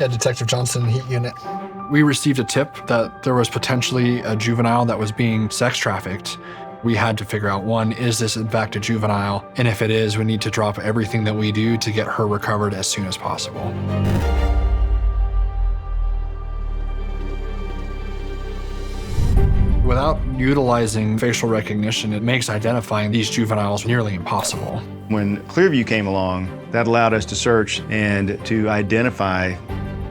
Yeah, Detective Johnson, Heat Unit. We received a tip that there was potentially a juvenile that was being sex trafficked. We had to figure out, one, is this in fact a juvenile? And if it is, we need to drop everything that we do to get her recovered as soon as possible. Without utilizing facial recognition, it makes identifying these juveniles nearly impossible. When Clearview came along, that allowed us to search and to identify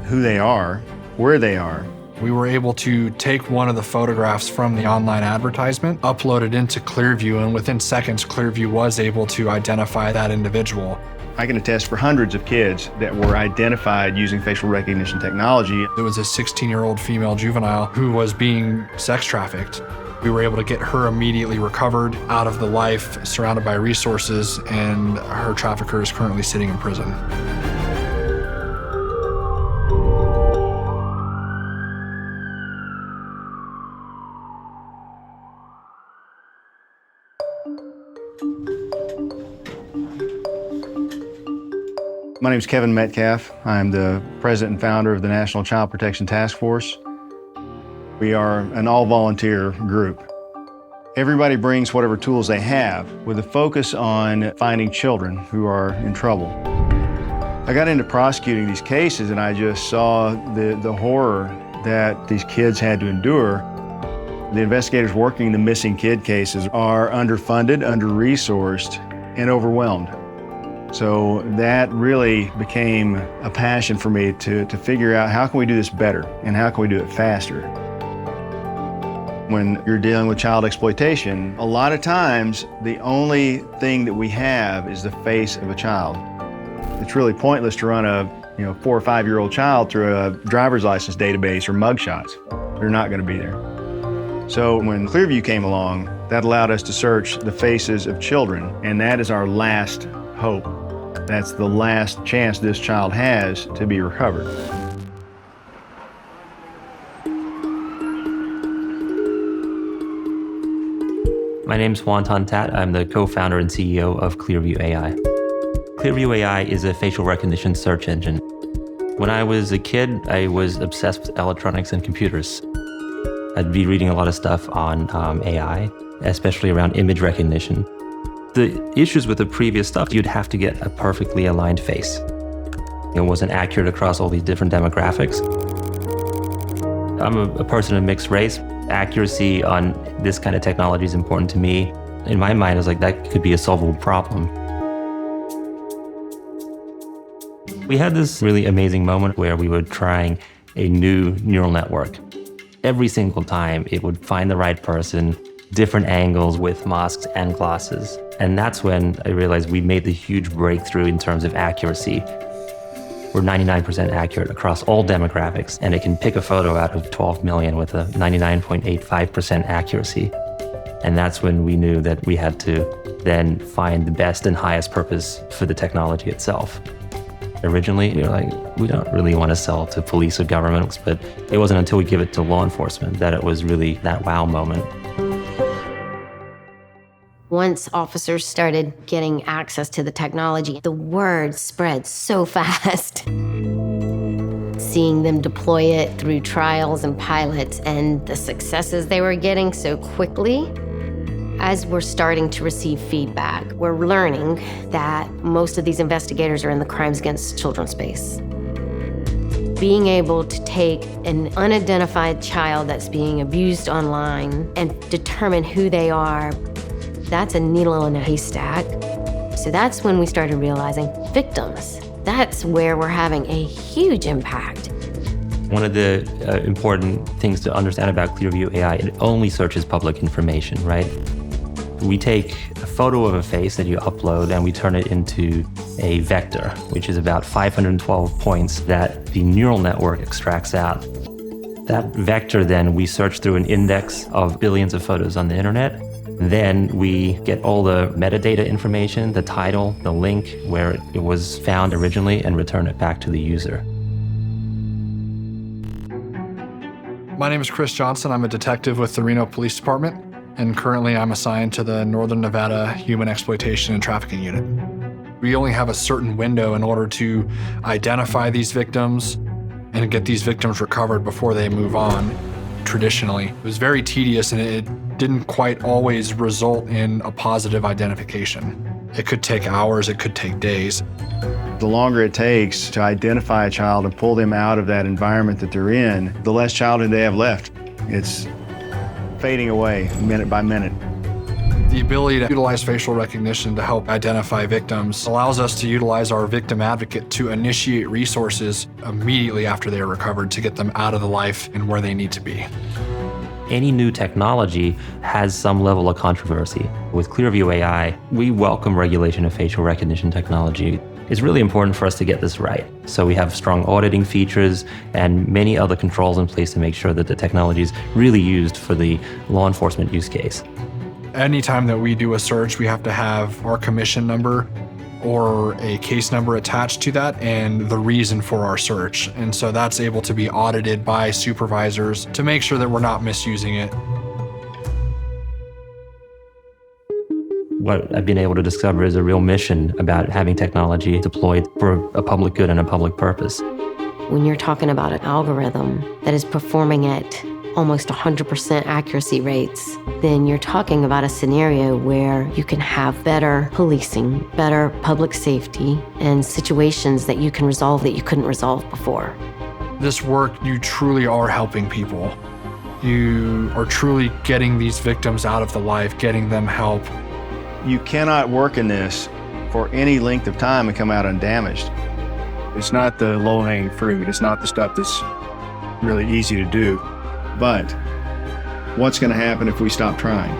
who they are, where they are. We were able to take one of the photographs from the online advertisement, upload it into Clearview, and within seconds, Clearview was able to identify that individual. I can attest for hundreds of kids that were identified using facial recognition technology. There was a 16-year-old female juvenile who was being sex trafficked. We were able to get her immediately recovered out of the life, surrounded by resources, and her trafficker is currently sitting in prison. My name is Kevin Metcalf. I'm the president and founder of the National Child Protection Task Force. We are an all-volunteer group. Everybody brings whatever tools they have with a focus on finding children who are in trouble. I got into prosecuting these cases and I just saw the horror that these kids had to endure. The investigators working the missing kid cases are underfunded, under-resourced, and overwhelmed. So that really became a passion for me to figure out how can we do this better and how can we do it faster. When you're dealing with child exploitation, a lot of times the only thing that we have is the face of a child. It's really pointless to run a 4 or 5-year-old child through a driver's license database or mugshots. They're not going to be there. So when Clearview came along, that allowed us to search the faces of children, and that is our last hope. That's the last chance this child has to be recovered. My name's Wonton Tat. I'm the co-founder and CEO of Clearview AI. Clearview AI is a facial recognition search engine. When I was a kid, I was obsessed with electronics and computers. I'd be reading a lot of stuff on AI, especially around image recognition. The issues with the previous stuff, you'd have to get a perfectly aligned face. It wasn't accurate across all these different demographics. I'm a person of mixed race. Accuracy on this kind of technology is important to me. In my mind, I was like, that could be a solvable problem. We had this really amazing moment where we were trying a new neural network. Every single time, it would find the right person, different angles with masks and glasses. And that's when I realized we made the huge breakthrough in terms of accuracy. We're 99% accurate across all demographics, and it can pick a photo out of 12 million with a 99.85% accuracy. And that's when we knew that we had to then find the best and highest purpose for the technology itself. Originally, we were like, we don't really want to sell to police or governments, but it wasn't until we give it to law enforcement that it was really that wow moment. Once officers started getting access to the technology, the word spread so fast. Seeing them deploy it through trials and pilots and the successes they were getting so quickly, as we're starting to receive feedback, we're learning that most of these investigators are in the crimes against children space. Being able to take an unidentified child that's being abused online and determine who they are, that's a needle in a haystack. So that's when we started realizing victims. That's where we're having a huge impact. One of the important things to understand about Clearview AI, it only searches public information, right? We take a photo of a face that you upload and we turn it into a vector, which is about 512 points that the neural network extracts out. That vector then we search through an index of billions of photos on the internet. Then we get all the metadata information, the title, the link, where it was found originally, and return it back to the user. My name is Chris Johnson. I'm a detective with the Reno Police Department, and currently I'm assigned to the Northern Nevada Human Exploitation and Trafficking Unit. We only have a certain window in order to identify these victims, and get these victims recovered before they move on. Traditionally, it was very tedious, and it didn't quite always result in a positive identification. It could take hours, it could take days. The longer it takes to identify a child and pull them out of that environment that they're in, the less childhood they have left. It's fading away minute by minute. The ability to utilize facial recognition to help identify victims allows us to utilize our victim advocate to initiate resources immediately after they are recovered to get them out of the life and where they need to be. Any new technology has some level of controversy. With Clearview AI, we welcome regulation of facial recognition technology. It's really important for us to get this right. So we have strong auditing features and many other controls in place to make sure that the technology is really used for the law enforcement use case. Anytime that we do a search, we have to have our commission number or a case number attached to that and the reason for our search. And so that's able to be audited by supervisors to make sure that we're not misusing it. What I've been able to discover is a real mission about having technology deployed for a public good and a public purpose. When you're talking about an algorithm that is performing at almost 100% accuracy rates, then you're talking about a scenario where you can have better policing, better public safety, and situations that you can resolve that you couldn't resolve before. This work, you truly are helping people. You are truly getting these victims out of the life, getting them help. You cannot work in this for any length of time and come out undamaged. It's not the low-hanging fruit. It's not the stuff that's really easy to do. But what's going to happen if we stop trying?